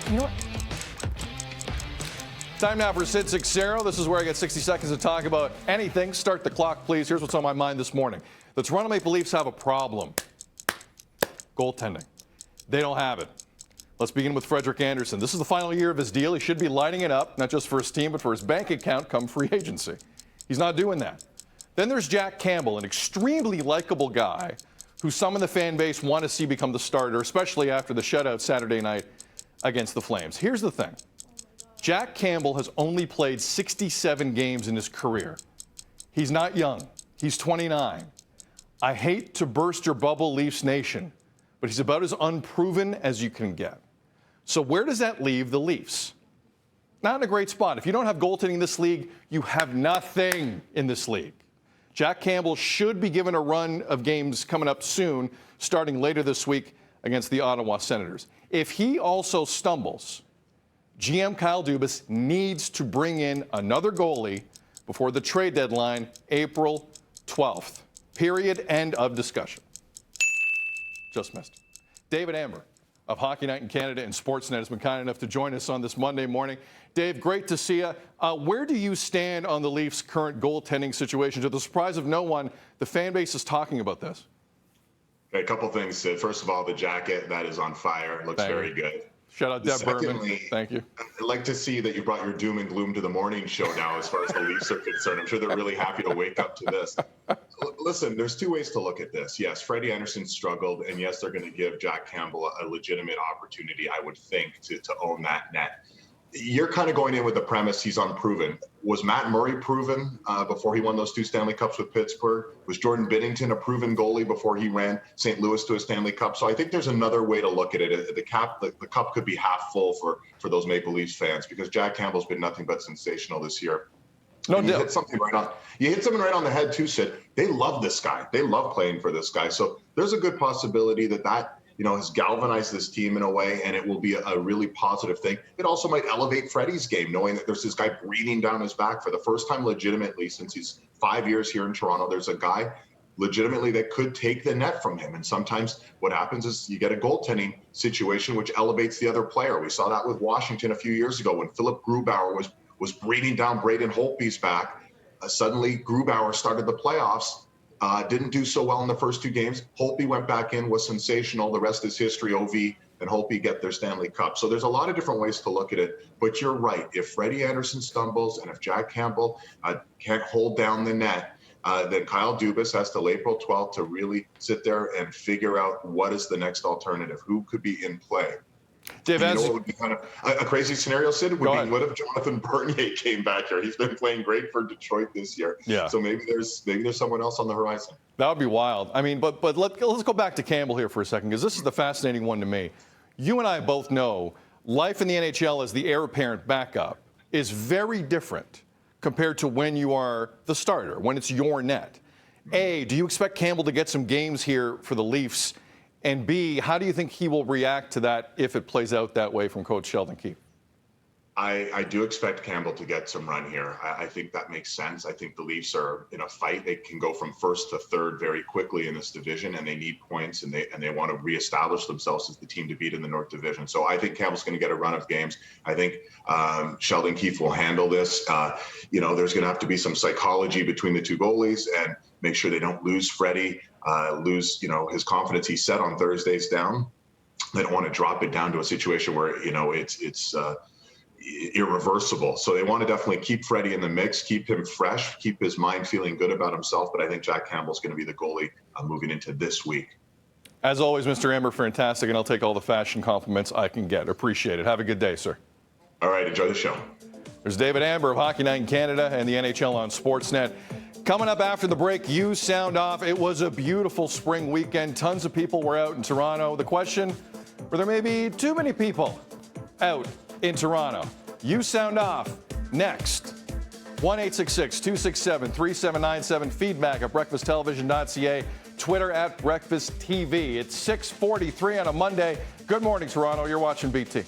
You know what? Time now for Sid 6-0. This is where I get 60 seconds to talk about anything. Start the clock, please. Here's what's on my mind this morning. The Toronto Maple Leafs have a problem. Goaltending. They don't have it. Let's begin with Frederik Andersen. This is the final year of his deal. He should be lighting it up, not just for his team, but for his bank account come free agency. He's not doing that. Then there's Jack Campbell, an extremely likable guy who some in the fan base want to see become the starter, especially after the shutout Saturday night against the Flames. Here's the thing. Jack Campbell has only played 67 games in his career. He's not young. He's 29. I hate to burst your bubble, Leafs Nation, but he's about as unproven as you can get. So where does that leave the Leafs? Not in a great spot. If you don't have goaltending in this league, you have nothing in this league. Jack Campbell should be given a run of games coming up soon, starting later this week against the Ottawa Senators. If he also stumbles, GM Kyle Dubas needs to bring in another goalie before the trade deadline, April 12th. Period. End of discussion. Just missed. David Amber of Hockey Night in Canada and Sportsnet has been kind enough to join us on this Monday morning. Dave, great to see you. Where do you stand on the Leafs' current goaltending situation? To the surprise of no one, the fan base is talking about this. A couple things, Sid. First of all, the jacket, that is on fire. Looks very good. Shout out Deb Berman. Thank you. I'd like to see that you brought your doom and gloom to the morning show now as far as the Leafs are concerned. I'm sure they're really happy to wake up to this. Listen, there's two ways to look at this. Yes, Freddie Andersen struggled, and yes, they're going to give Jack Campbell a legitimate opportunity, I would think, to own that net. You're kind of going in with the premise he's unproven. Was Matt Murray proven before he won those 2 Stanley Cups with Pittsburgh? Was Jordan Binnington a proven goalie before he ran St. Louis to a Stanley Cup? So I think there's another way to look at it. The cup could be half full for those Maple Leafs fans because Jack Campbell's been nothing but sensational this year. No doubt. You hit something right on the head too, Sid. They love this guy. They love playing for this guy. So there's a good possibility that has galvanized this team in a way, and it will be a really positive thing. It also might elevate Freddie's game, knowing that there's this guy breathing down his back for the first time legitimately since he's 5 years here in Toronto. There's a guy legitimately that could take the net from him. And sometimes what happens is you get a goaltending situation which elevates the other player. We saw that with Washington a few years ago when Philip Grubauer was breathing down Braden Holtby's back. Suddenly Grubauer started the playoffs. Didn't do so well in the first 2 games. Holtby went back in, was sensational. The rest is history. OV and Holtby get their Stanley Cup. So there's a lot of different ways to look at it. But you're right. If Freddie Andersen stumbles and if Jack Campbell can't hold down the net, then Kyle Dubas has till April 12th to really sit there and figure out what is the next alternative. Who could be in play? Dave, what would be kind of a crazy scenario, Sid, would be what if Jonathan Bernier came back here? He's been playing great for Detroit this year. Yeah. So maybe there's someone else on the horizon. That would be wild. I mean, but let's go back to Campbell here for a second, because this is the fascinating one to me. You and I both know life in the NHL as the heir apparent backup is very different compared to when you are the starter, when it's your net. A, do you expect Campbell to get some games here for the Leafs? And B, how do you think he will react to that if it plays out that way from Coach Sheldon Keefe? I do expect Campbell to get some run here. I think that makes sense. I think the Leafs are in a fight. They can go from first to third very quickly in this division, and they need points, and they want to reestablish themselves as the team to beat in the North Division. So I think Campbell's going to get a run of games. I think Sheldon Keefe will handle this. There's going to have to be some psychology between the 2 goalies and make sure they don't lose Freddie, lose his confidence he set on Thursdays down. They don't want to drop it down to a situation where it's irreversible. So they want to definitely keep Freddie in the mix, keep him fresh, keep his mind feeling good about himself. But I think Jack Campbell's going to be the goalie moving into this week. As always, Mr. Amber, fantastic, and I'll take all the fashion compliments I can get. Appreciate it. Have a good day, sir. All right, enjoy the show. There's David Amber of Hockey Night in Canada and the NHL on Sportsnet. Coming up after the break, you sound off. It was a beautiful spring weekend. Tons of people were out in Toronto. The question, were there maybe too many people out in Toronto? You sound off next. 1-866-267-3797. Feedback at breakfasttelevision.ca. Twitter at breakfasttv. It's 6:43 on a Monday. Good morning, Toronto. You're watching BT.